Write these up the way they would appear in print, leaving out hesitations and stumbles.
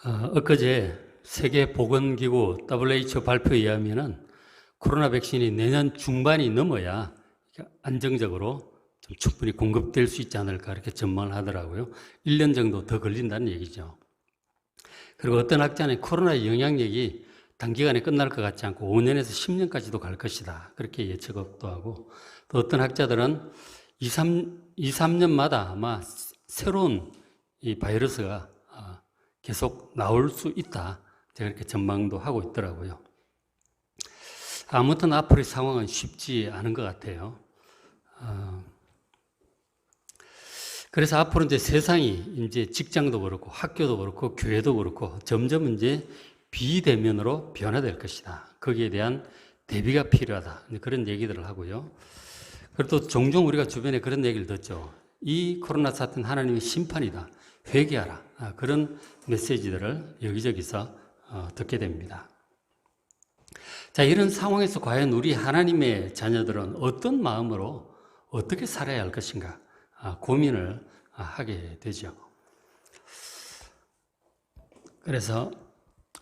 엊그제 세계보건기구 WHO 발표에 의하면은 코로나 백신이 내년 중반이 넘어야 안정적으로 좀 충분히 공급될 수 있지 않을까 이렇게 전망을 하더라고요. 1년 정도 더 걸린다는 얘기죠. 그리고 어떤 학자는 코로나의 영향력이 단기간에 끝날 것 같지 않고 5년에서 10년까지도 갈 것이다. 그렇게 예측도 하고, 또 어떤 학자들은 2, 3년마다 아마 새로운 이 바이러스가 계속 나올 수 있다. 제가 이렇게 전망도 하고 있더라고요. 아무튼 앞으로의 상황은 쉽지 않은 것 같아요. 그래서 앞으로 이제 세상이 이제 직장도 그렇고 학교도 그렇고 교회도 그렇고 점점 이제 비대면으로 변화될 것이다. 거기에 대한 대비가 필요하다. 그런 얘기들을 하고요. 그리고 또 종종 우리가 주변에 그런 얘기를 듣죠. 이 코로나 사태는 하나님의 심판이다. 회개하라. 그런 메시지들을 여기저기서 듣게 됩니다. 자, 이런 상황에서 과연 우리 하나님의 자녀들은 어떤 마음으로 어떻게 살아야 할 것인가 고민을 하게 되죠. 그래서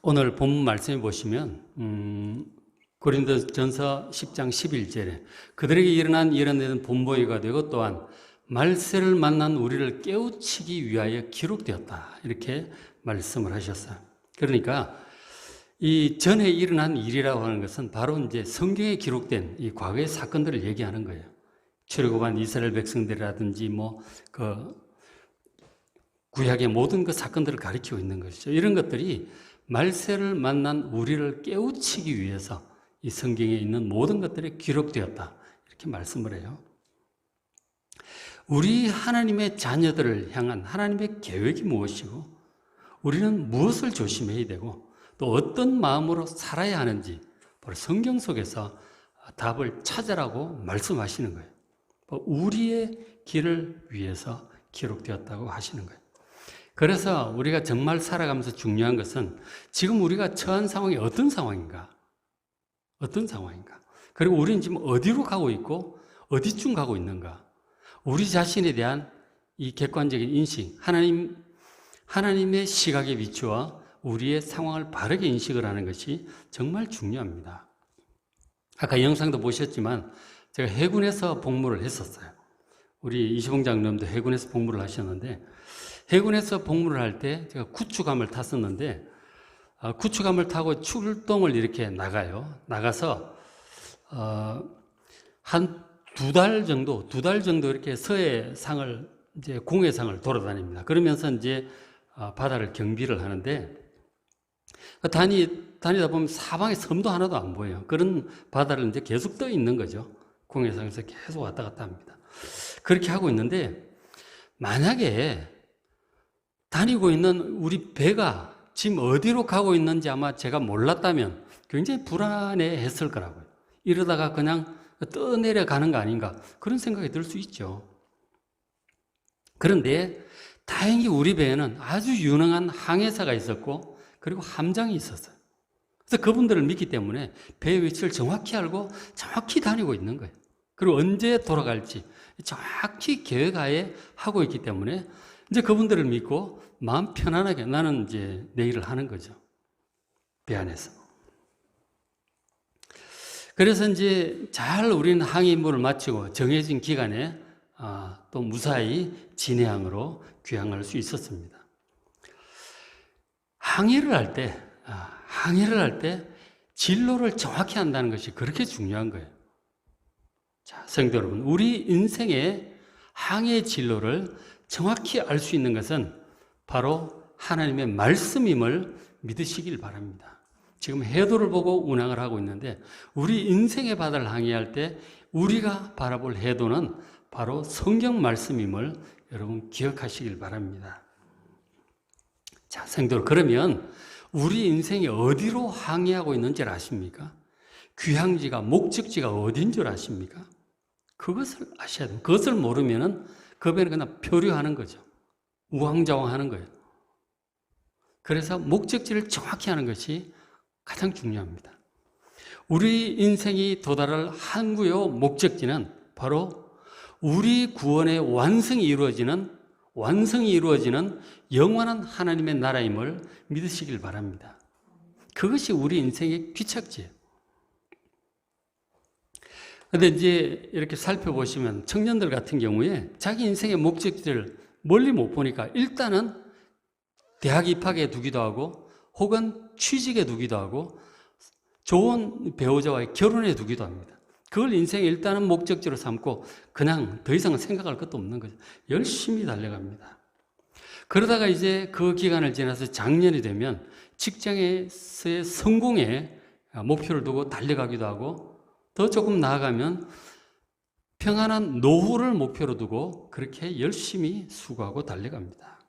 오늘 본문 말씀해 보시면 고린도전서 10장 11절에 그들에게 일어난 일은 본보기가 되고 또한 말세를 만난 우리를 깨우치기 위하여 기록되었다. 이렇게 말씀을 하셨어요. 그러니까 이 전에 일어난 일이라고 하는 것은 바로 이제 성경에 기록된 이 과거의 사건들을 얘기하는 거예요. 출애굽한 이스라엘 백성들이라든지 구약의 모든 그 사건들을 가리키고 있는 것이죠. 이런 것들이 말세를 만난 우리를 깨우치기 위해서 이 성경에 있는 모든 것들이 기록되었다. 이렇게 말씀을 해요. 우리 하나님의 자녀들을 향한 하나님의 계획이 무엇이고 우리는 무엇을 조심해야 되고 또 어떤 마음으로 살아야 하는지 바로 성경 속에서 답을 찾으라고 말씀하시는 거예요. 우리의 길을 위해서 기록되었다고 하시는 거예요. 그래서 우리가 정말 살아가면서 중요한 것은 지금 우리가 처한 상황이 어떤 상황인가? 어떤 상황인가? 그리고 우리는 지금 어디로 가고 있고 어디쯤 가고 있는가? 우리 자신에 대한 이 객관적인 인식, 하나님의 시각에 비추어 우리의 상황을 바르게 인식을 하는 것이 정말 중요합니다. 아까 영상도 보셨지만 제가 해군에서 복무를 했었어요. 우리 이시봉 장로님도 해군에서 복무를 하셨는데 해군에서 복무를 할 때 제가 구축함을 탔었는데 구축함을 타고 출동을 이렇게 나가요. 나가서 한 두 달 정도 이렇게 서해상을 이제 공해상을 돌아다닙니다. 그러면서 이제 바다를 경비를 하는데 다니다 보면 사방에 섬도 하나도 안 보여요. 그런 바다를 이제 계속 떠 있는 거죠. 공해상에서 계속 왔다 갔다 합니다. 그렇게 하고 있는데 만약에 다니고 있는 우리 배가 지금 어디로 가고 있는지 아마 제가 몰랐다면 굉장히 불안해 했을 거라고요. 이러다가 그냥 떠내려가는 거 아닌가 그런 생각이 들 수 있죠. 그런데 다행히 우리 배에는 아주 유능한 항해사가 있었고 그리고 함장이 있었어요. 그래서 그분들을 믿기 때문에 배의 위치를 정확히 알고 정확히 다니고 있는 거예요. 그리고 언제 돌아갈지 정확히 계획하에 하고 있기 때문에 이제 그분들을 믿고 마음 편안하게 나는 이제 내 일을 하는 거죠. 배 안에서. 그래서 이제 잘 우리는 항해 임무를 마치고 정해진 기간에 또 무사히 진해항으로 귀향할 수 있었습니다. 항해를 할 때 진로를 정확히 한다는 것이 그렇게 중요한 거예요. 자, 성도 여러분, 우리 인생의 항해 진로를 정확히 알 수 있는 것은 바로 하나님의 말씀임을 믿으시길 바랍니다. 지금 해도를 보고 운항을 하고 있는데 우리 인생의 바다를 항해할 때 우리가 바라볼 해도는 바로 성경 말씀임을 여러분 기억하시길 바랍니다. 자, 성도 그러면 우리 인생이 어디로 항해하고 있는지 아십니까? 귀향지가 목적지가 어딘 줄 아십니까? 그것을 아셔야 돼요. 그것을 모르면은 그 배는 그냥 표류하는 거죠. 우왕좌왕하는 거예요. 그래서 목적지를 정확히 하는 것이 가장 중요합니다. 우리 인생이 도달할 항구요 목적지는 바로 우리 구원의 완성이 이루어지는 완성이 이루어지는 영원한 하나님의 나라임을 믿으시길 바랍니다. 그것이 우리 인생의 귀착지예요. 그런데 이제 이렇게 살펴보시면 청년들 같은 경우에 자기 인생의 목적지를 멀리 못 보니까 일단은 대학 입학에 두기도 하고 혹은 취직에 두기도 하고 좋은 배우자와의 결혼에 두기도 합니다. 그걸 인생의 일단은 목적지로 삼고 그냥 더 이상 생각할 것도 없는 거죠. 열심히 달려갑니다. 그러다가 이제 그 기간을 지나서 작년이 되면 직장에서의 성공에 목표를 두고 달려가기도 하고 더 조금 나아가면 평안한 노후를 목표로 두고 그렇게 열심히 수고하고 달려갑니다.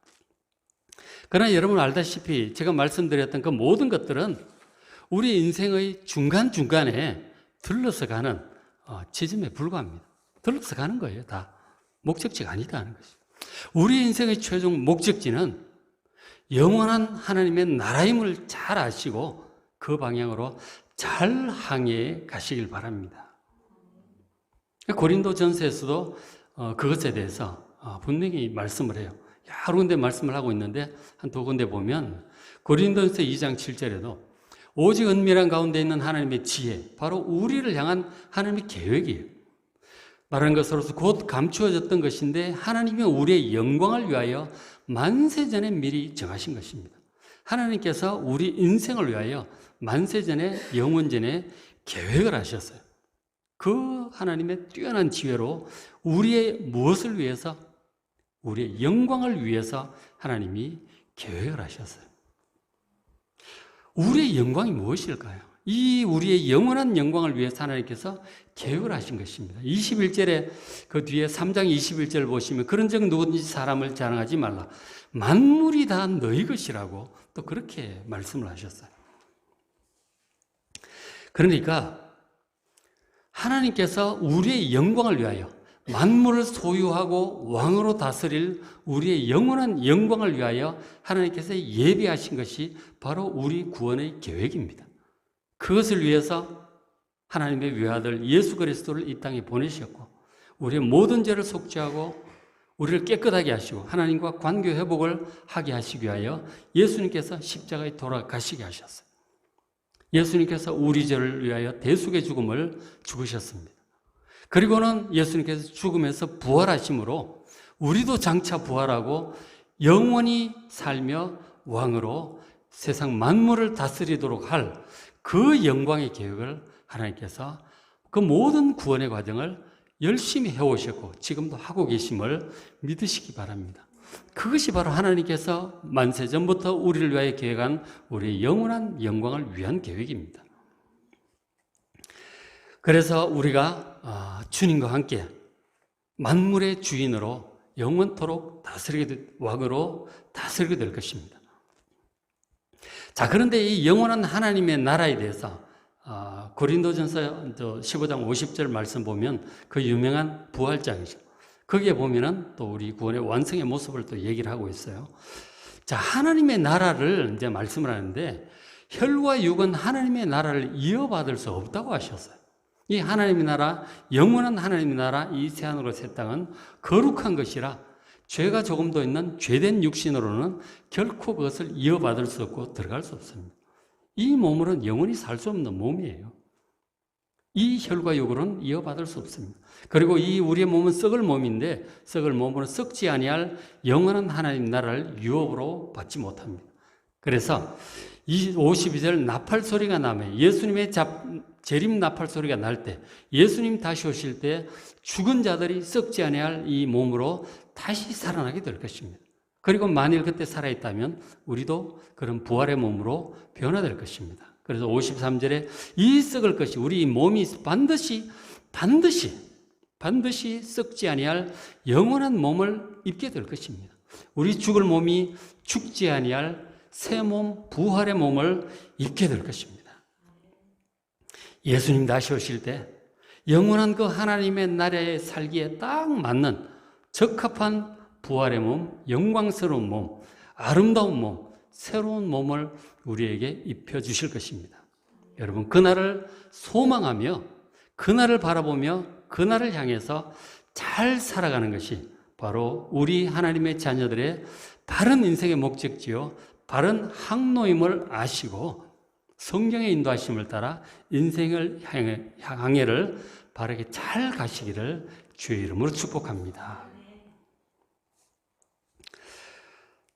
그러나 여러분 알다시피 제가 말씀드렸던 그 모든 것들은 우리 인생의 중간중간에 들러서 가는 지점에 불과합니다. 들러서 가는 거예요. 다 목적지가 아니다 하는 것이죠. 우리 인생의 최종 목적지는 영원한 하나님의 나라임을 잘 아시고 그 방향으로 잘 항해해 가시길 바랍니다. 고린도전서에서도 그것에 대해서 분명히 말씀을 해요. 여러 군데 말씀을 하고 있는데 한 두 군데 보면 고린도전서 2장 7절에도 오직 은밀한 가운데 있는 하나님의 지혜, 바로 우리를 향한 하나님의 계획이에요. 말하는 것으로서 곧 감추어졌던 것인데 하나님이 우리의 영광을 위하여 만세전에 미리 정하신 것입니다. 하나님께서 우리 인생을 위하여 만세전에 영원전에 계획을 하셨어요. 그 하나님의 뛰어난 지혜로 우리의 무엇을 위해서? 우리의 영광을 위해서 하나님이 계획을 하셨어요. 우리의 영광이 무엇일까요? 이 우리의 영원한 영광을 위해서 하나님께서 계획을 하신 것입니다. 21절에 그 뒤에 3장 21절 보시면 그런즉 누구든지 사람을 자랑하지 말라. 만물이 다 너희 것이라고 또 그렇게 말씀을 하셨어요. 그러니까 하나님께서 우리의 영광을 위하여 만물을 소유하고 왕으로 다스릴 우리의 영원한 영광을 위하여 하나님께서 예비하신 것이 바로 우리 구원의 계획입니다. 그것을 위해서 하나님의 외아들 예수 그리스도를 이 땅에 보내셨고 우리의 모든 죄를 속죄하고 우리를 깨끗하게 하시고 하나님과 관계 회복을 하게 하시기 위하여 예수님께서 십자가에 돌아가시게 하셨어요. 예수님께서 우리 죄를 위하여 대속의 죽음을 죽으셨습니다. 그리고는 예수님께서 죽음에서 부활하심으로 우리도 장차 부활하고 영원히 살며 왕으로 세상 만물을 다스리도록 할 그 영광의 계획을 하나님께서 그 모든 구원의 과정을 열심히 해오셨고 지금도 하고 계심을 믿으시기 바랍니다. 그것이 바로 하나님께서 만세전부터 우리를 위하여 계획한 우리의 영원한 영광을 위한 계획입니다. 그래서 우리가 주님과 함께 만물의 주인으로 영원토록 왕으로 다스리게 될 것입니다. 자, 그런데 이 영원한 하나님의 나라에 대해서 고린도전서 15장 50절 말씀 보면 그 유명한 부활장이죠. 거기에 보면은 또 우리 구원의 완성의 모습을 또 얘기를 하고 있어요. 자, 하나님의 나라를 이제 말씀을 하는데 혈과 육은 하나님의 나라를 이어받을 수 없다고 하셨어요. 이 하나님의 나라, 영원한 하나님의 나라, 이 새하늘과 새 땅은 거룩한 것이라 죄가 조금 더 있는 죄된 육신으로는 결코 그것을 이어받을 수 없고 들어갈 수 없습니다. 이 몸으로는 영원히 살 수 없는 몸이에요. 이 혈과 육으로는 이어받을 수 없습니다. 그리고 이 우리의 몸은 썩을 몸인데 썩을 몸으로 썩지 아니할 영원한 하나님 나라를 유업으로 받지 못합니다. 그래서 이 52절 나팔 소리가 나면 예수님의 재림 나팔 소리가 날 때 예수님 다시 오실 때 죽은 자들이 썩지 아니할 이 몸으로 다시 살아나게 될 것입니다. 그리고 만일 그때 살아있다면 우리도 그런 부활의 몸으로 변화될 것입니다. 그래서 53절에 이 썩을 것이 우리 몸이 반드시 썩지 아니할 영원한 몸을 입게 될 것입니다. 우리 죽을 몸이 죽지 아니할 새 몸, 부활의 몸을 입게 될 것입니다. 예수님 다시 오실 때 영원한 그 하나님의 나라에 살기에 딱 맞는 적합한 부활의 몸, 영광스러운 몸, 아름다운 몸, 새로운 몸을 우리에게 입혀주실 것입니다. 여러분, 그날을 소망하며 그날을 바라보며 그날을 향해서 잘 살아가는 것이 바로 우리 하나님의 자녀들의 바른 인생의 목적지요, 바른 항로임을 아시고 성경의 인도하심을 따라 인생을 항해를 바르게 잘 가시기를 주의 이름으로 축복합니다.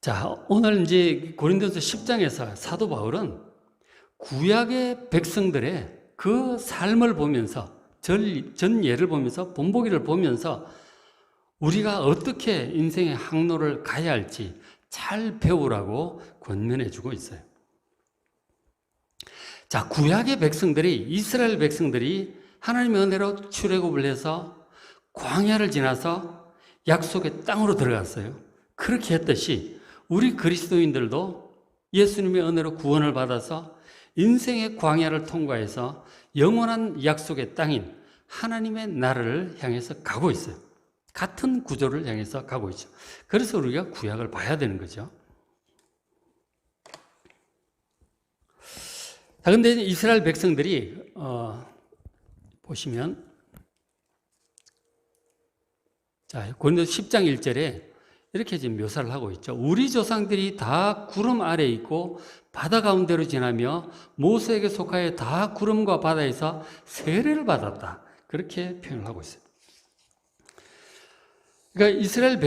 자, 오늘 이제 고린도서 10장에서 사도 바울은 구약의 백성들의 그 삶을 보면서 전 예를 보면서 본보기를 보면서 우리가 어떻게 인생의 항로를 가야 할지 잘 배우라고 권면해 주고 있어요. 자, 구약의 백성들이, 이스라엘 백성들이 하나님의 은혜로 출애굽을 해서 광야를 지나서 약속의 땅으로 들어갔어요. 그렇게 했듯이 우리 그리스도인들도 예수님의 은혜로 구원을 받아서 인생의 광야를 통과해서 영원한 약속의 땅인 하나님의 나라를 향해서 가고 있어요. 같은 구조를 향해서 가고 있죠. 그래서 우리가 구약을 봐야 되는 거죠. 자, 근데 이스라엘 백성들이 보시면, 자, 고린도서 10장 1절에 이렇게 지금 묘사를 하고 있죠. 우리 조상들이 다 구름 아래에 있고 바다 가운데로 지나며 모세에게 속하여 다 구름과 바다에서 세례를 받았다. 그렇게 표현을 하고 있어요. 그러니까 이스라엘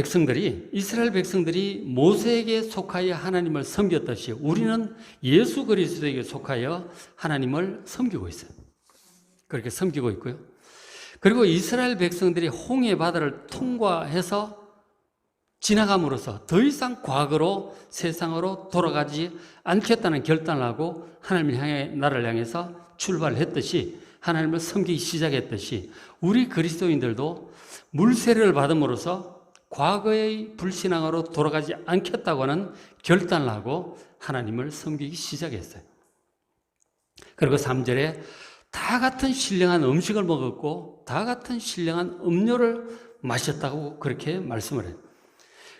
백성들이 모세에게 속하여 하나님을 섬겼듯이 우리는 예수 그리스도에게 속하여 하나님을 섬기고 있어요. 그렇게 섬기고 있고요. 그리고 이스라엘 백성들이 홍해 바다를 통과해서 지나감으로써 더 이상 과거로 세상으로 돌아가지 않겠다는 결단을 하고 하나님을 향해, 나라를 향해서 출발을 했듯이, 하나님을 섬기기 시작했듯이 우리 그리스도인들도 물세례를 받음으로써 과거의 불신앙으로 돌아가지 않겠다고 하는 결단을 하고 하나님을 섬기기 시작했어요. 그리고 3절에 다 같은 신령한 음식을 먹었고 다 같은 신령한 음료를 마셨다고 그렇게 말씀을 해요.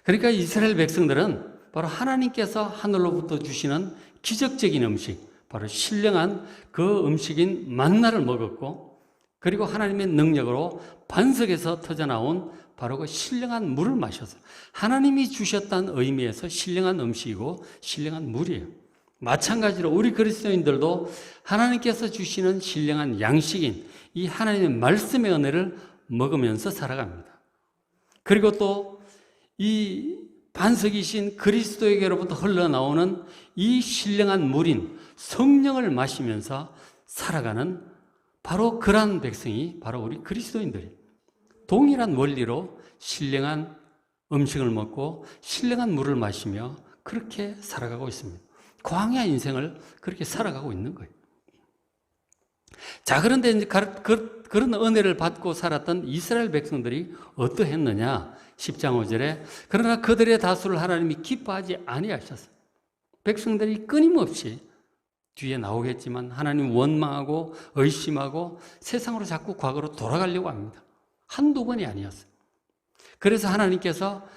그러니까 이스라엘 백성들은 바로 하나님께서 하늘로부터 주시는 기적적인 음식, 바로 신령한 그 음식인 만나를 먹었고, 그리고 하나님의 능력으로 반석에서 터져나온 바로 그 신령한 물을 마셨어요. 하나님이 주셨다는 의미에서 신령한 음식이고 신령한 물이에요. 마찬가지로 우리 그리스도인들도 하나님께서 주시는 신령한 양식인 이 하나님의 말씀의 은혜를 먹으면서 살아갑니다. 그리고 또 이 반석이신 그리스도에게로부터 흘러나오는 이 신령한 물인 성령을 마시면서 살아가는 바로 그러한 백성이 바로 우리 그리스도인들이에요. 동일한 원리로 신령한 음식을 먹고 신령한 물을 마시며 그렇게 살아가고 있습니다. 광야 인생을 그렇게 살아가고 있는 거예요. 자, 그런데 이제 그런 은혜를 받고 살았던 이스라엘 백성들이 어떠했느냐? 10장 5절에 그러나 그들의 다수를 하나님이 기뻐하지 아니하셨어요. 백성들이 끊임없이 뒤에 나오겠지만 하나님 원망하고 의심하고 세상으로 자꾸 과거로 돌아가려고 합니다. 한두 번이 아니었어요. 그래서 하나님께서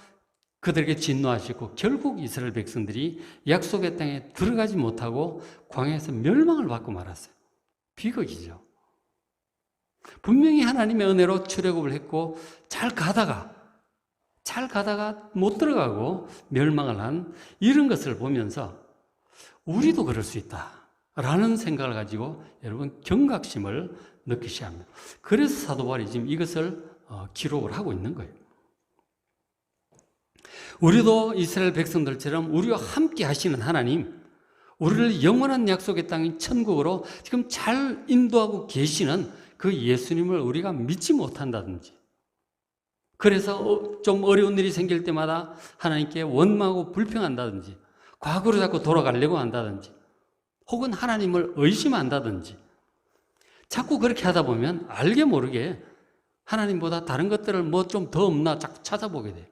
그들에게 진노하시고 결국 이스라엘 백성들이 약속의 땅에 들어가지 못하고 광야에서 멸망을 받고 말았어요. 비극이죠. 분명히 하나님의 은혜로 출애굽을 했고 잘 가다가 못 들어가고 멸망을 한 이런 것을 보면서 우리도 그럴 수 있다라는 생각을 가지고 여러분 경각심을 느끼셔야 합니다. 그래서 사도 바울이 지금 이것을 기록을 하고 있는 거예요. 우리도 이스라엘 백성들처럼 우리와 함께 하시는 하나님, 우리를 영원한 약속의 땅인 천국으로 지금 잘 인도하고 계시는 그 예수님을 우리가 믿지 못한다든지, 그래서 좀 어려운 일이 생길 때마다 하나님께 원망하고 불평한다든지, 과거로 자꾸 돌아가려고 한다든지, 혹은 하나님을 의심한다든지, 자꾸 그렇게 하다 보면 알게 모르게 하나님보다 다른 것들을 뭐 좀 더 없나 자꾸 찾아보게 돼요.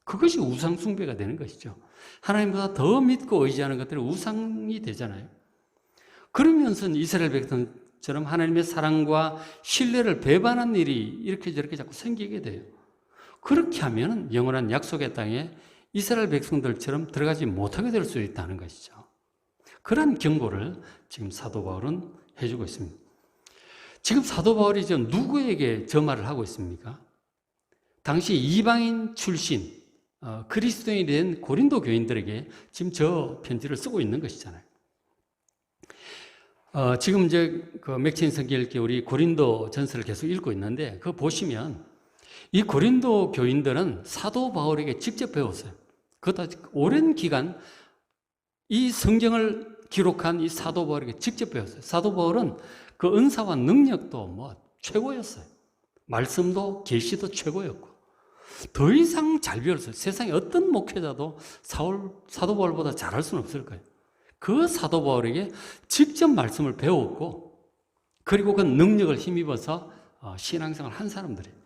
그것이 우상 숭배가 되는 것이죠. 하나님보다 더 믿고 의지하는 것들이 우상이 되잖아요. 그러면서 이스라엘 백성처럼 하나님의 사랑과 신뢰를 배반한 일이 이렇게 저렇게 자꾸 생기게 돼요. 그렇게 하면 영원한 약속의 땅에 이스라엘 백성들처럼 들어가지 못하게 될 수 있다는 것이죠. 그런 경고를 지금 사도 바울은 해주고 있습니다. 지금 사도 바울이 지금 누구에게 저 말을 하고 있습니까? 당시 이방인 출신 그리스도인이 된 고린도 교인들에게 지금 저 편지를 쓰고 있는 것이잖아요. 지금 이제 그 맥체인 성경읽기 우리 고린도 전서를 계속 읽고 있는데 그거 보시면 이 고린도 교인들은 사도 바울에게 직접 배웠어요. 그것도 오랜 기간 이 성경을 기록한 이 사도 바울에게 직접 배웠어요. 사도 바울은 그 은사와 능력도 뭐 최고였어요. 말씀도 계시도 최고였고 더 이상 잘 배웠어요. 세상에 어떤 목회자도 사도 바울보다 잘할 수는 없을 거예요. 그 사도 바울에게 직접 말씀을 배웠고 그리고 그 능력을 힘입어서 신앙생활을 한 사람들이에요.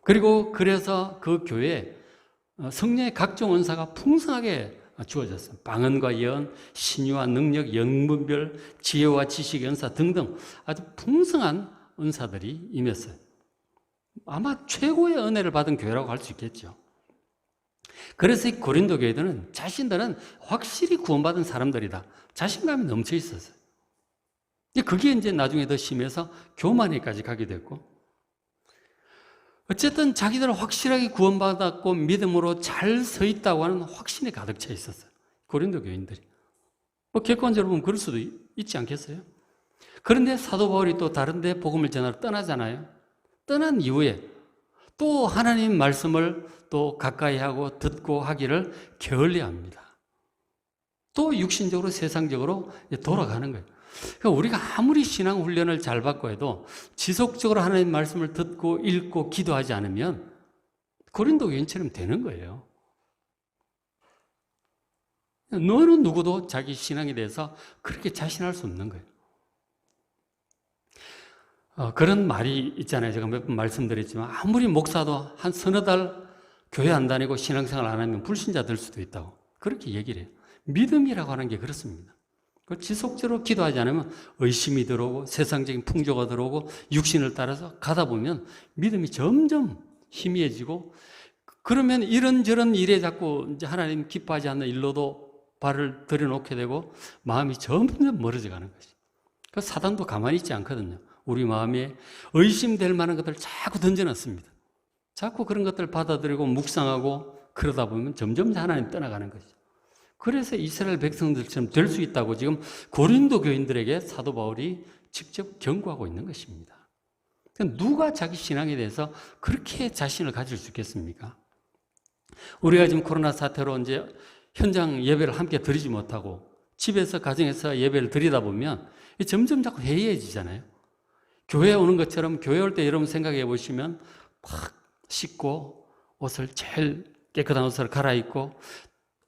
그리고 그래서 그 교회에 성령의 각종 은사가 풍성하게 주어졌어요. 방언과 예언, 신유와 능력, 영문별, 지혜와 지식의 은사 등등 아주 풍성한 은사들이 임했어요. 아마 최고의 은혜를 받은 교회라고 할 수 있겠죠. 그래서 이 고린도 교회들은 자신들은 확실히 구원받은 사람들이다. 자신감이 넘쳐 있었어요. 그게 이제 나중에 더 심해서 교만에까지 가게 됐고, 어쨌든 자기들은 확실하게 구원받았고 믿음으로 잘 서 있다고 하는 확신에 가득 차 있었어요. 고린도 교인들이. 뭐 객관적으로 보면 그럴 수도 있지 않겠어요? 그런데 사도 바울이 또 다른 데 복음을 전하러 떠나잖아요. 떠난 이후에 또 하나님 말씀을 또 가까이 하고 듣고 하기를 게을리합니다. 또 육신적으로 세상적으로 돌아가는 거예요. 그러니까 우리가 아무리 신앙 훈련을 잘 받고 해도 지속적으로 하나님 말씀을 듣고 읽고 기도하지 않으면 고린도 교인처럼 되는 거예요. 너는 누구도 자기 신앙에 대해서 그렇게 자신할 수 없는 거예요. 그런 말이 있잖아요. 제가 몇 번 말씀드렸지만 아무리 목사도 한 서너 달 교회 안 다니고 신앙생활 안 하면 불신자 될 수도 있다고 그렇게 얘기를 해요. 믿음이라고 하는 게 그렇습니다. 지속적으로 기도하지 않으면 의심이 들어오고 세상적인 풍조가 들어오고 육신을 따라서 가다 보면 믿음이 점점 희미해지고 그러면 이런저런 일에 자꾸 이제 하나님 기뻐하지 않는 일로도 발을 들여놓게 되고 마음이 점점 멀어져 가는 것이죠. 그 사단도 가만히 있지 않거든요. 우리 마음에 의심될 만한 것들을 자꾸 던져놨습니다. 자꾸 그런 것들을 받아들이고 묵상하고 그러다 보면 점점 하나님 떠나가는 것이죠. 그래서 이스라엘 백성들처럼 될 수 있다고 지금 고린도 교인들에게 사도 바울이 직접 경고하고 있는 것입니다. 누가 자기 신앙에 대해서 그렇게 자신을 가질 수 있겠습니까? 우리가 지금 코로나 사태로 이제 현장 예배를 함께 드리지 못하고 집에서 가정에서 예배를 드리다 보면 점점 자꾸 해이해지잖아요. 교회에 오는 것처럼 교회 올 때 여러분 생각해 보시면 막 씻고 옷을 제일 깨끗한 옷을 갈아입고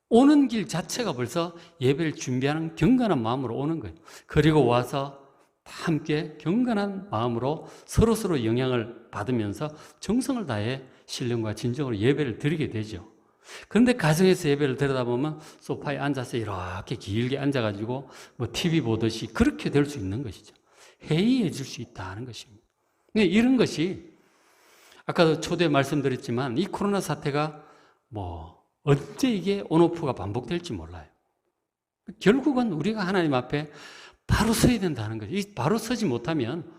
오는 길 자체가 벌써 예배를 준비하는 경건한 마음으로 오는 거예요. 그리고 와서 함께 경건한 마음으로 서로서로 영향을 받으면서 정성을 다해 신령과 진정으로 예배를 드리게 되죠. 그런데 가정에서 예배를 드리다 보면 소파에 앉아서 이렇게 길게 앉아가지고 뭐 TV 보듯이 그렇게 될 수 있는 것이죠. 해이해질 수 있다는 것입니다. 이런 것이 아까도 초대에 말씀드렸지만 이 코로나 사태가 뭐 언제 이게 온오프가 반복될지 몰라요. 결국은 우리가 하나님 앞에 바로 서야 된다는 거죠. 바로 서지 못하면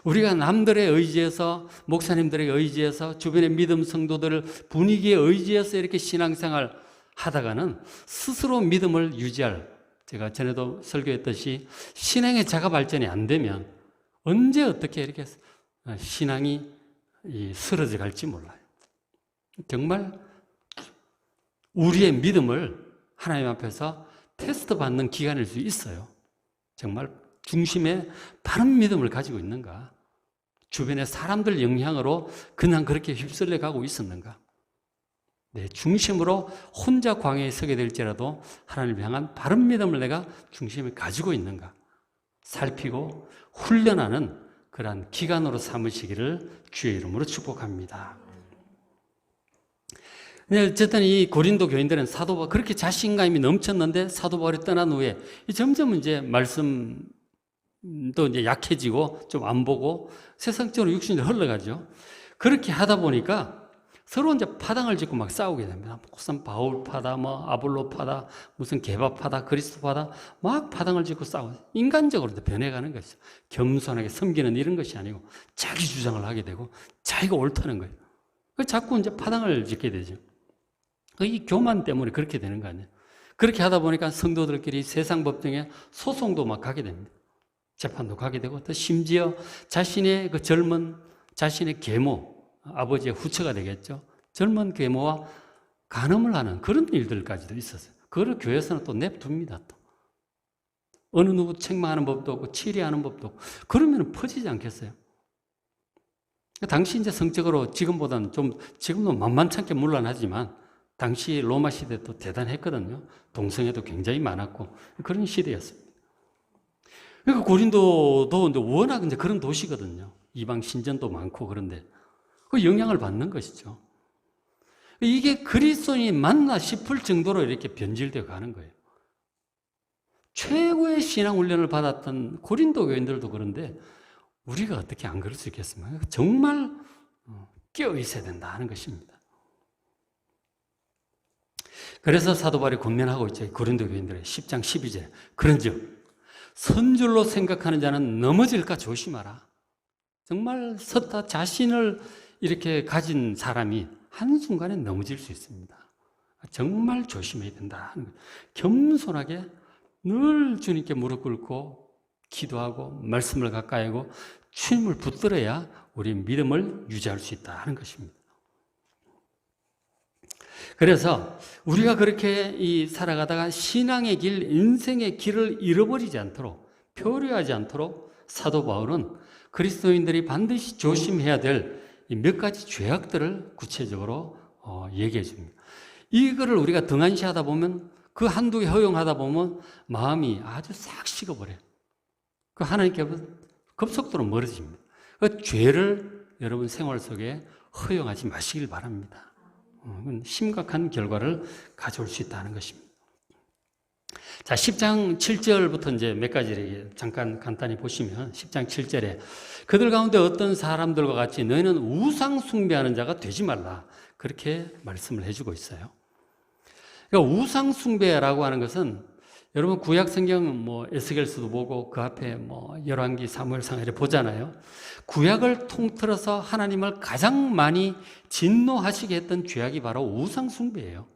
우리가 남들의 의지에서 목사님들의 의지에서 주변의 믿음 성도들 분위기에 의지해서 이렇게 신앙생활 하다가는 스스로 믿음을 유지할 제가 전에도 설교했듯이 신앙의 자가 발전이 안 되면 언제 어떻게 이렇게 신앙이 쓰러져 갈지 몰라요. 정말 우리의 믿음을 하나님 앞에서 테스트 받는 기간일 수 있어요. 정말 중심에 바른 믿음을 가지고 있는가? 주변의 사람들 영향으로 그냥 그렇게 휩쓸려 가고 있었는가? 내 중심으로 혼자 광야에 서게 될지라도 하나님을 향한 바른 믿음을 내가 중심에 가지고 있는가? 살피고 훈련하는 그러한 기간으로 삼으시기를 주의 이름으로 축복합니다. 어쨌든 이 고린도 교인들은 사도 바울 그렇게 자신감이 넘쳤는데 사도 바울이 떠난 후에 점점 이제 말씀도 이제 약해지고 좀 안 보고 세상적으로 육신이 흘러가죠. 그렇게 하다 보니까 서로 이제 파당을 짓고 막 싸우게 됩니다. 무슨 바울파다, 뭐 아볼로파다, 무슨 게바파다, 그리스도파다 막 파당을 짓고 싸우고 인간적으로 변해가는 것이죠. 겸손하게 섬기는 이런 것이 아니고 자기 주장을 하게 되고 자기가 옳다는 거예요. 자꾸 이제 파당을 짓게 되죠. 이 교만 때문에 그렇게 되는 거 아니에요. 그렇게 하다 보니까 성도들끼리 세상 법정에 소송도 막 가게 됩니다. 재판도 가게 되고, 또 심지어 자신의 그 젊은 자신의 계모, 아버지의 후처가 되겠죠. 젊은 계모와 간음을 하는 그런 일들까지도 있었어요. 그걸 교회에서는 또 냅둡니다. 또 어느 누구 책망하는 법도 없고 치리하는 법도 없고 그러면 퍼지지 않겠어요? 당시 이제 성적으로 지금보다는 좀 지금도 만만찮게 물러나지만 당시 로마 시대도 대단했거든요. 동성애도 굉장히 많았고 그런 시대였습니다. 그러니까 고린도도 워낙 이제 그런 도시거든요. 이방 신전도 많고 그런데 그 영향을 받는 것이죠. 이게 그리스도인이 맞나 싶을 정도로 이렇게 변질되어 가는 거예요. 최고의 신앙 훈련을 받았던 고린도 교인들도 그런데 우리가 어떻게 안 그럴 수 있겠습니까? 정말 깨어 있어야 된다 하는 것입니다. 그래서 사도 바울이 권면하고 있죠. 고린도 교인들의 10장 12절. 그런즉 선줄로 생각하는 자는 넘어질까 조심하라. 정말 섰다 자신을 이렇게 가진 사람이 한순간에 넘어질 수 있습니다. 정말 조심해야 된다. 겸손하게 늘 주님께 무릎 꿇고 기도하고 말씀을 가까이 하고 주님을 붙들어야 우리 믿음을 유지할 수 있다 하는 것입니다. 그래서 우리가 그렇게 살아가다가 신앙의 길, 인생의 길을 잃어버리지 않도록, 표류하지 않도록 사도 바울은 그리스도인들이 반드시 조심해야 될 몇 가지 죄악들을 구체적으로 얘기해 줍니다. 이거를 우리가 등한시하다 보면 그 한두 개 허용하다 보면 마음이 아주 싹 식어버려요. 그 하나님께 급속도로 멀어집니다. 그 죄를 여러분 생활 속에 허용하지 마시길 바랍니다. 심각한 결과를 가져올 수 있다는 것입니다. 자, 10장 7절부터 이제 몇 가지를 잠깐 간단히 보시면 10장 7절에 그들 가운데 어떤 사람들과 같이 너희는 우상 숭배하는 자가 되지 말라. 그렇게 말씀을 해주고 있어요. 그러니까 우상 숭배라고 하는 것은 여러분 구약 성경 에스겔서도 보고 그 앞에 열왕기 사무엘상 이렇게 보잖아요. 구약을 통틀어서 하나님을 가장 많이 진노하시게 했던 죄악이 바로 우상 숭배예요.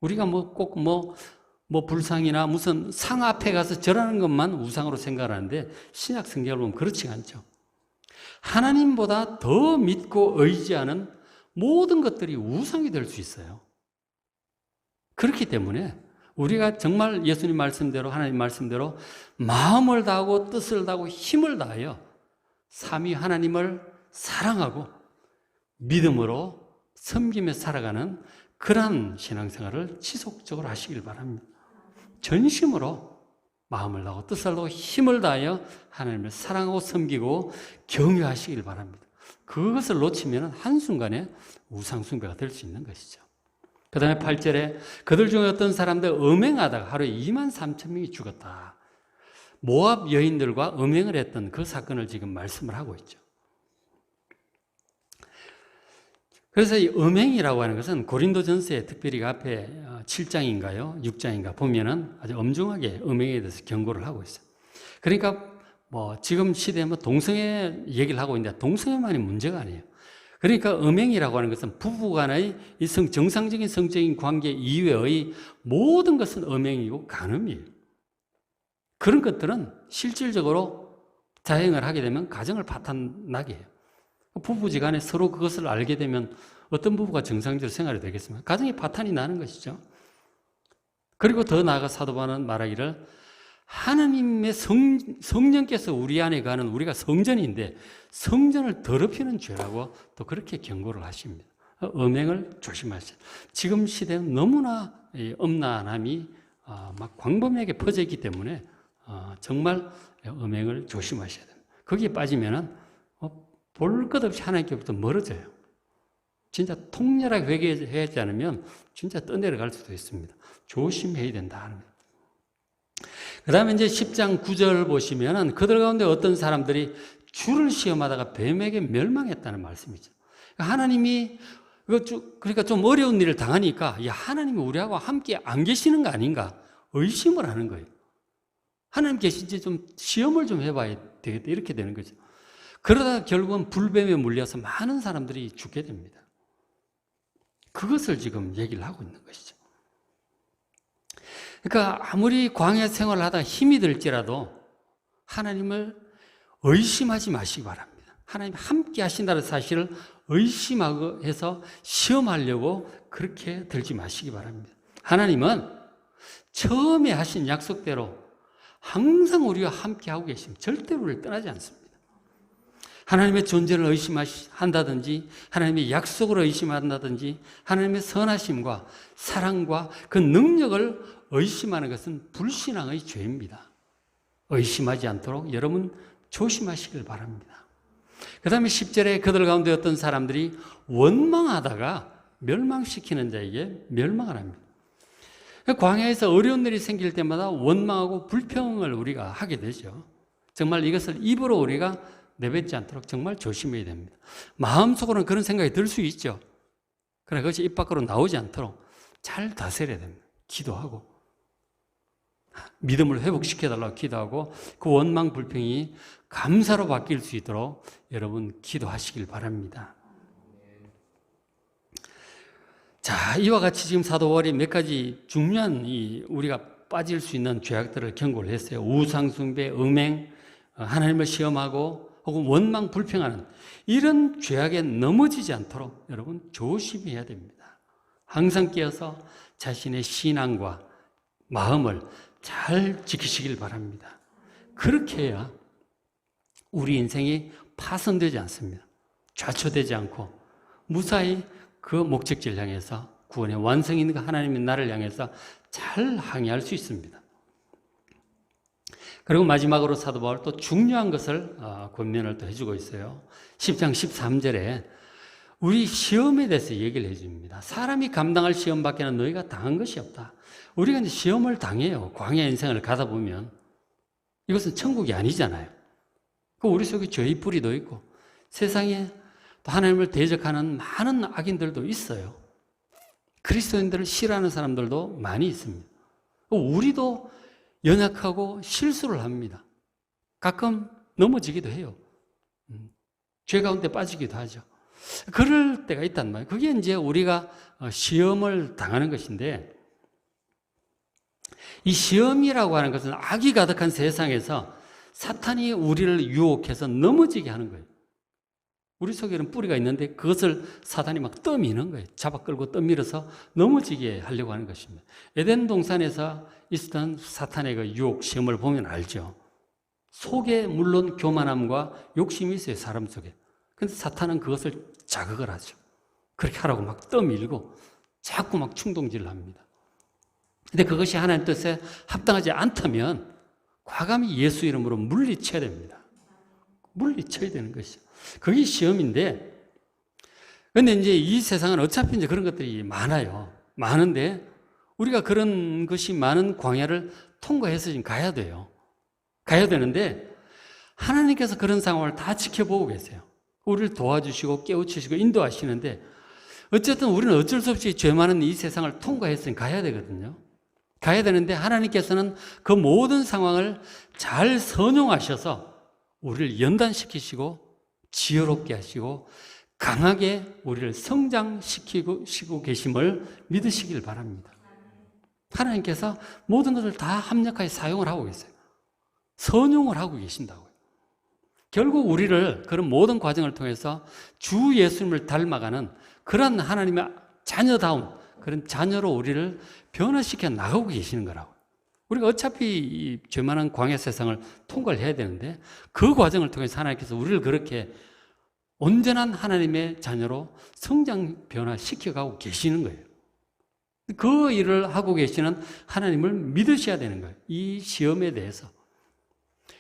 우리가 꼭 불상이나 무슨 상 앞에 가서 절하는 것만 우상으로 생각하는데 신약 성경을 보면 그렇지 않죠. 하나님보다 더 믿고 의지하는 모든 것들이 우상이 될 수 있어요. 그렇기 때문에 우리가 정말 예수님 말씀대로 하나님 말씀대로 마음을 다하고 뜻을 다하고 힘을 다하여 삼위 하나님을 사랑하고 믿음으로 섬기며 살아가는 그러한 신앙생활을 지속적으로 하시길 바랍니다. 전심으로 마음을 다하고 뜻을 다하고 힘을 다하여 하나님을 사랑하고 섬기고 경외하시길 바랍니다. 그것을 놓치면 한순간에 우상숭배가 될 수 있는 것이죠. 그 다음에 8절에 그들 중에 어떤 사람들 음행하다가 하루에 23,000명이 죽었다. 모압 여인들과 음행을 했던 그 사건을 지금 말씀을 하고 있죠. 그래서 이 음행이라고 하는 것은 고린도전서에 특별히 앞에 7장인가요? 6장인가 보면은 아주 엄중하게 음행에 대해서 경고를 하고 있어요. 그러니까 지금 시대에 동성애 얘기를 하고 있는데 동성애만이 문제가 아니에요. 그러니까 음행이라고 하는 것은 부부간의 정상적인 성적인 관계 이외의 모든 것은 음행이고 간음이에요. 그런 것들은 실질적으로 자행을 하게 되면 가정을 파탄나게 해요. 부부지간에 서로 그것을 알게 되면 어떤 부부가 정상적으로 생활이 되겠습니까? 가정이 파탄이 나는 것이죠. 그리고 더 나아가 사도 바울은 말하기를 하나님의 성령께서 우리 안에 가는 우리가 성전인데 성전을 더럽히는 죄라고 또 그렇게 경고를 하십니다. 음행을 조심하세요. 지금 시대는 너무나 음란함이 막 광범위하게 퍼져 있기 때문에 정말 음행을 조심하셔야 됩니다. 거기에 빠지면은 볼 것 없이 하나님께부터 멀어져요. 진짜 통렬하게 회개하지 않으면 진짜 떠내려갈 수도 있습니다. 조심해야 된다. 그 다음에 이제 10장 9절 보시면은 그들 가운데 어떤 사람들이 주를 시험하다가 뱀에게 멸망했다는 말씀이죠. 하나님이 그러니까 좀 어려운 일을 당하니까 하나님이 우리하고 함께 안 계시는 거 아닌가 의심을 하는 거예요. 하나님 계신지 좀 시험을 좀 해봐야 되겠다 이렇게 되는 거죠. 그러다 결국은 불뱀에 물려서 많은 사람들이 죽게 됩니다. 그것을 지금 얘기를 하고 있는 것이죠. 그러니까 아무리 광야 생활을 하다 힘이 들지라도 하나님을 의심하지 마시기 바랍니다. 하나님 함께 하신다는 사실을 의심하고 해서 시험하려고 그렇게 들지 마시기 바랍니다. 하나님은 처음에 하신 약속대로 항상 우리와 함께 하고 계십니다. 절대로 우리를 떠나지 않습니다. 하나님의 존재를 의심한다든지 하나님의 약속을 의심한다든지 하나님의 선하심과 사랑과 그 능력을 의심하는 것은 불신앙의 죄입니다. 의심하지 않도록 여러분 조심하시길 바랍니다. 그 다음에 10절에 그들 가운데 어떤 사람들이 원망하다가 멸망시키는 자에게 멸망을 합니다. 광야에서 어려운 일이 생길 때마다 원망하고 불평을 우리가 하게 되죠. 정말 이것을 입으로 우리가 내뱉지 않도록 정말 조심해야 됩니다. 마음속으로는 그런 생각이 들 수 있죠. 그러나 그것이 입 밖으로 나오지 않도록 잘 다스려야 됩니다. 기도하고 믿음을 회복시켜달라고 기도하고 그 원망 불평이 감사로 바뀔 수 있도록 여러분 기도하시길 바랍니다. 자, 이와 같이 지금 사도 바울이 몇 가지 중요한 우리가 빠질 수 있는 죄악들을 경고를 했어요. 우상숭배, 음행, 하나님을 시험하고 혹은 원망 불평하는 이런 죄악에 넘어지지 않도록 여러분 조심해야 됩니다. 항상 깨어서 자신의 신앙과 마음을 잘 지키시길 바랍니다. 그렇게 해야 우리 인생이 파손되지 않습니다. 좌초되지 않고 무사히 그 목적지를 향해서 구원의 완성인 하나님의 나를 향해서 잘 항해할 수 있습니다. 그리고 마지막으로 사도 바울 또 중요한 것을 권면을 또 해주고 있어요. 10장 13절에 우리 시험에 대해서 얘기를 해줍니다. 사람이 감당할 시험 밖에는 너희가 당한 것이 없다. 우리가 이제 시험을 당해요. 광야 인생을 가다 보면 이것은 천국이 아니잖아요. 그 우리 속에 죄의 뿌리도 있고 세상에 또 하나님을 대적하는 많은 악인들도 있어요. 그리스도인들을 싫어하는 사람들도 많이 있습니다. 우리도 연약하고 실수를 합니다. 가끔 넘어지기도 해요. 죄 가운데 빠지기도 하죠. 그럴 때가 있단 말이에요. 그게 이제 우리가 시험을 당하는 것인데 이 시험이라고 하는 것은 악이 가득한 세상에서 사탄이 우리를 유혹해서 넘어지게 하는 거예요. 우리 속에는 뿌리가 있는데 그것을 사탄이 막 떠미는 거예요. 잡아 끌고 떠밀어서 넘어지게 하려고 하는 것입니다. 에덴 동산에서 있었던 사탄의 그 유혹, 시험을 보면 알죠. 속에 물론 교만함과 욕심이 있어요, 사람 속에. 근데 사탄은 그것을 자극을 하죠. 그렇게 하라고 막 떠밀고 자꾸 막 충동질을 합니다. 근데 그것이 하나님 뜻에 합당하지 않다면 과감히 예수 이름으로 물리쳐야 됩니다. 물리쳐야 되는 것이죠. 그게 시험인데, 근데 이제 이 세상은 어차피 이제 그런 것들이 많아요. 많은데, 우리가 그런 것이 많은 광야를 통과해서 지금 가야 돼요. 가야 되는데, 하나님께서 그런 상황을 다 지켜보고 계세요. 우리를 도와주시고 깨우치시고 인도하시는데, 어쨌든 우리는 어쩔 수 없이 죄 많은 이 세상을 통과해서 가야 되거든요. 가야 되는데, 하나님께서는 그 모든 상황을 잘 선용하셔서 우리를 연단시키시고 지혜롭게 하시고 강하게 우리를 성장시키고 계심을 믿으시길 바랍니다. 하나님께서 모든 것을 다 합력하게 사용을 하고 계세요. 선용을 하고 계신다고요. 결국 우리를 그런 모든 과정을 통해서 주 예수님을 닮아가는 그런 하나님의 자녀다운 그런 자녀로 우리를 변화시켜 나가고 계시는 거라고요. 우리가 어차피 이 죄만한 광야 세상을 통과를 해야 되는데 그 과정을 통해서 하나님께서 우리를 그렇게 온전한 하나님의 자녀로 성장 변화시켜가고 계시는 거예요. 그 일을 하고 계시는 하나님을 믿으셔야 되는 거예요. 이 시험에 대해서.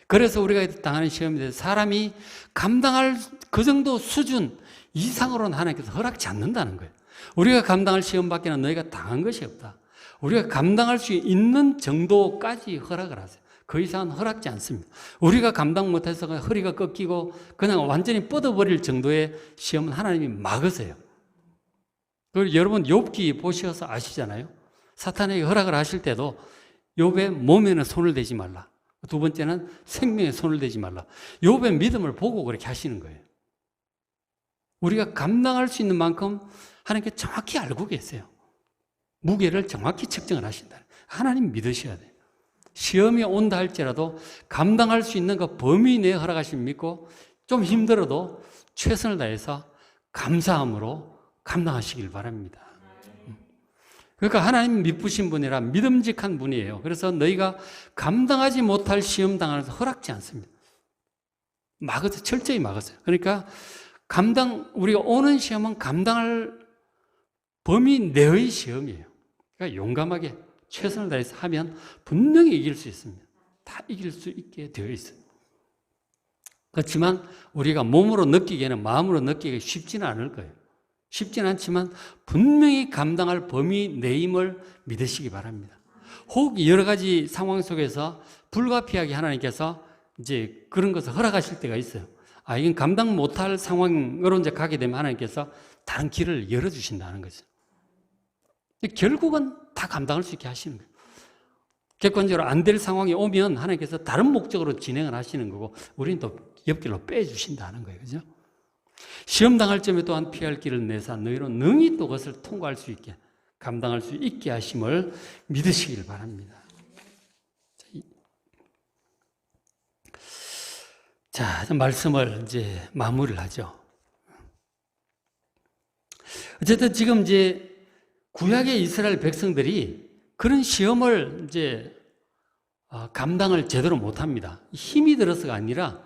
그래서 우리가 당하는 시험에 대해서 사람이 감당할 그 정도 수준 이상으로는 하나님께서 허락치 않는다는 거예요. 우리가 감당할 시험 밖에는 너희가 당한 것이 없다. 우리가 감당할 수 있는 정도까지 허락을 하세요. 그 이상은 허락지 않습니다. 우리가 감당 못해서 허리가 꺾이고 그냥 완전히 뻗어버릴 정도의 시험은 하나님이 막으세요. 그리고 여러분 욥기 보셔서 아시잖아요. 사탄에게 허락을 하실 때도 욥의 몸에는 손을 대지 말라. 두 번째는 생명에 손을 대지 말라. 욥의 믿음을 보고 그렇게 하시는 거예요. 우리가 감당할 수 있는 만큼 하나님께 정확히 알고 계세요. 무게를 정확히 측정을 하신다. 하나님 믿으셔야 돼요. 시험이 온다 할지라도 감당할 수 있는 그 범위 내에 허락하심 믿고 좀 힘들어도 최선을 다해서 감사함으로 감당하시길 바랍니다. 그러니까 하나님 믿으신 분이라 믿음직한 분이에요. 그래서 너희가 감당하지 못할 시험 당하는 것을 허락지 않습니다. 막으세요. 철저히 막으세요. 그러니까 우리가 오는 시험은 감당할 범위 내의 시험이에요. 그러니까 용감하게 최선을 다해서 하면 분명히 이길 수 있습니다. 다 이길 수 있게 되어 있어요. 그렇지만 우리가 몸으로 느끼기에는 마음으로 느끼기 쉽지는 않을 거예요. 쉽지는 않지만 분명히 감당할 범위 내임을 믿으시기 바랍니다. 혹 여러 가지 상황 속에서 불가피하게 하나님께서 이제 그런 것을 허락하실 때가 있어요. 이건 감당 못할 상황으로 이제 가게 되면 하나님께서 다른 길을 열어주신다는 거죠. 결국은 다 감당할 수 있게 하시는 거예요. 객관적으로 안 될 상황이 오면 하나님께서 다른 목적으로 진행을 하시는 거고 우리는 또 옆길로 빼주신다는 거예요. 그죠? 시험 당할 점에 또한 피할 길을 내사 너희로 능히 또 그것을 통과할 수 있게 감당할 수 있게 하심을 믿으시길 바랍니다. 자, 말씀을 이제 마무리를 하죠. 어쨌든 지금 이제 구약의 이스라엘 백성들이 그런 시험을 이제 감당을 제대로 못합니다. 힘이 들어서가 아니라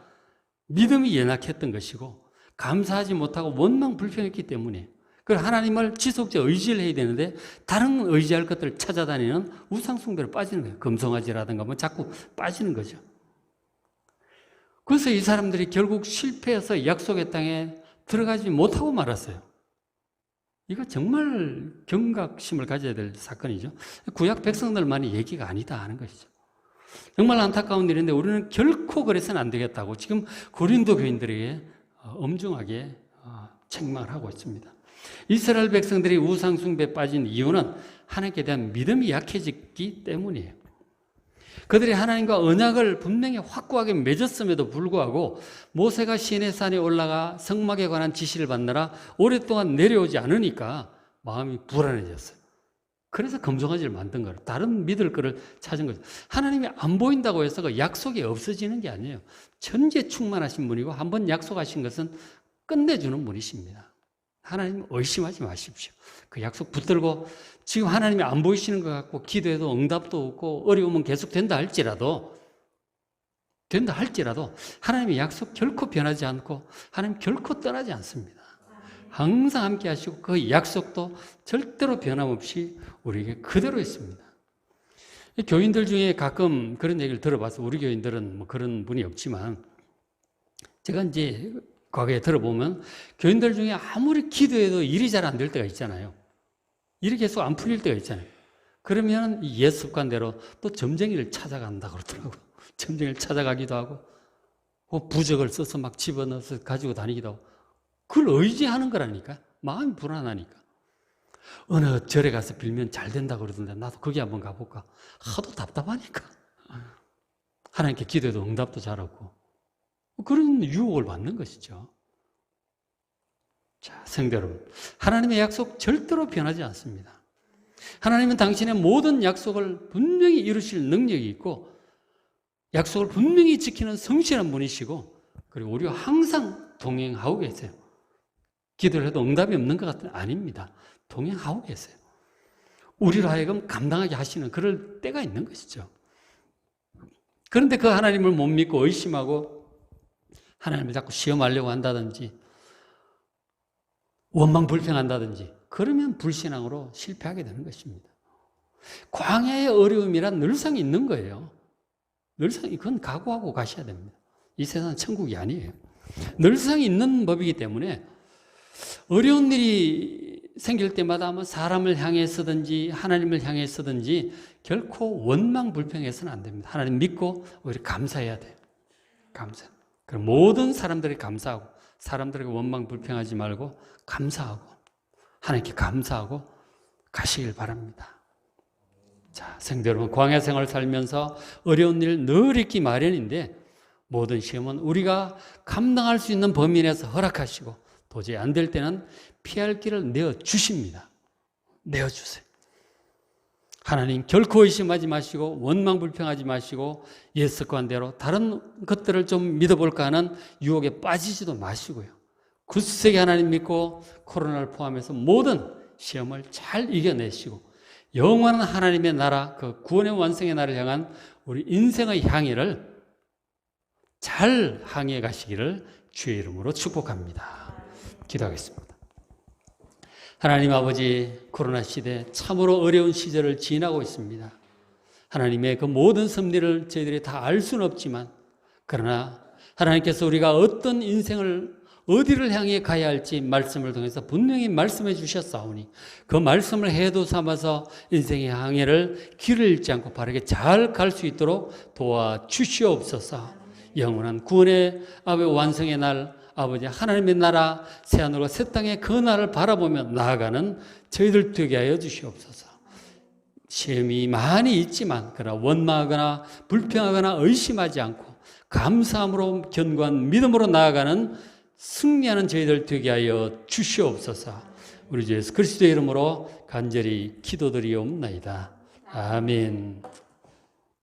믿음이 연약했던 것이고 감사하지 못하고 원망 불평했기 때문에 그걸 하나님을 지속적으로 의지를 해야 되는데 다른 의지할 것들을 찾아다니는 우상숭배로 빠지는 거예요. 금송아지라든가 뭐 자꾸 빠지는 거죠. 그래서 이 사람들이 결국 실패해서 약속의 땅에 들어가지 못하고 말았어요. 이거 정말 경각심을 가져야 될 사건이죠. 구약 백성들만의 얘기가 아니다 하는 것이죠. 정말 안타까운 일인데 우리는 결코 그래서는 안 되겠다고 지금 고린도 교인들에게 엄중하게 책망을 하고 있습니다. 이스라엘 백성들이 우상 숭배에 빠진 이유는 하나님께 대한 믿음이 약해졌기 때문이에요. 그들이 하나님과 언약을 분명히 확고하게 맺었음에도 불구하고 모세가 시내산에 올라가 성막에 관한 지시를 받느라 오랫동안 내려오지 않으니까 마음이 불안해졌어요. 그래서 금송아지를 만든 거예요. 다른 믿을 거를 찾은 거죠. 하나님이 안 보인다고 해서 그 약속이 없어지는 게 아니에요. 천지에 충만하신 분이고 한번 약속하신 것은 끝내주는 분이십니다. 하나님 의심하지 마십시오. 그 약속 붙들고 지금 하나님이 안 보이시는 것 같고 기도해도 응답도 없고 어려우면 계속 된다 할지라도 하나님의 약속 결코 변하지 않고 하나님 결코 떠나지 않습니다. 항상 함께 하시고 그 약속도 절대로 변함없이 우리에게 그대로 있습니다. 교인들 중에 가끔 그런 얘기를 들어봐서 우리 교인들은 뭐 그런 분이 없지만 제가 이제 과거에 들어보면 교인들 중에 아무리 기도해도 일이 잘 안 될 때가 있잖아요. 일이 계속 안 풀릴 때가 있잖아요. 그러면 옛 습관대로 또 점쟁이를 찾아간다 그러더라고요. 점쟁이를 찾아가기도 하고 부적을 써서 막 집어넣어서 가지고 다니기도 하고 그걸 의지하는 거라니까. 마음이 불안하니까. 어느 절에 가서 빌면 잘 된다 그러던데 나도 거기 한번 가볼까. 하도 답답하니까. 하나님께 기도해도 응답도 잘하고 그런 유혹을 받는 것이죠. 자, 성도 여러분, 하나님의 약속 절대로 변하지 않습니다. 하나님은 당신의 모든 약속을 분명히 이루실 능력이 있고 약속을 분명히 지키는 성실한 분이시고 그리고 우리와 항상 동행하고 계세요. 기도를 해도 응답이 없는 것 같은 아닙니다. 동행하고 계세요. 우리로 하여금 감당하게 하시는 그럴 때가 있는 것이죠. 그런데 그 하나님을 못 믿고 의심하고 하나님을 자꾸 시험하려고 한다든지 원망 불평한다든지 그러면 불신앙으로 실패하게 되는 것입니다. 광야의 어려움이란 늘상 있는 거예요. 늘상 그건 각오하고 가셔야 됩니다. 이 세상은 천국이 아니에요. 늘상 있는 법이기 때문에 어려운 일이 생길 때마다 아마 사람을 향해서든지 하나님을 향해서든지 결코 원망 불평해서는 안 됩니다. 하나님 믿고 오히려 감사해야 돼요. 감사. 그럼 모든 사람들이 감사하고 사람들에게 원망 불평하지 말고 감사하고 하나님께 감사하고 가시길 바랍니다. 자, 성도 여러분, 광야 생활을 살면서 어려운 일 늘 있기 마련인데 모든 시험은 우리가 감당할 수 있는 범위 내에서 허락하시고 도저히 안 될 때는 피할 길을 내어주십니다. 내어주세요. 하나님 결코 의심하지 마시고 원망불평하지 마시고 옛 습관대로 다른 것들을 좀 믿어볼까 하는 유혹에 빠지지도 마시고요. 굳세게 하나님 믿고 코로나를 포함해서 모든 시험을 잘 이겨내시고 영원한 하나님의 나라, 그 구원의 완성의 나라를 향한 우리 인생의 향해를 잘 항해 가시기를 주의 이름으로 축복합니다. 기도하겠습니다. 하나님 아버지, 코로나 시대 참으로 어려운 시절을 지나고 있습니다. 하나님의 그 모든 섭리를 저희들이 다 알 수는 없지만 그러나 하나님께서 우리가 어떤 인생을 어디를 향해 가야 할지 말씀을 통해서 분명히 말씀해 주셨사오니 그 말씀을 해도 삼아서 인생의 항해를 길을 잃지 않고 바르게 잘 갈 수 있도록 도와주시옵소서. 영원한 구원의 아버지 완성의 날, 아버지 하나님의 나라 새하늘과 새 땅의 그 날을 바라보며 나아가는 저희들 되게 하여 주시옵소서. 시험이 많이 있지만 그러나 원망하거나 불평하거나 의심하지 않고 감사함으로 견고한 믿음으로 나아가는 승리하는 저희들 되게 하여 주시옵소서. 우리 주 예수 그리스도의 이름으로 간절히 기도드리옵나이다. 아멘.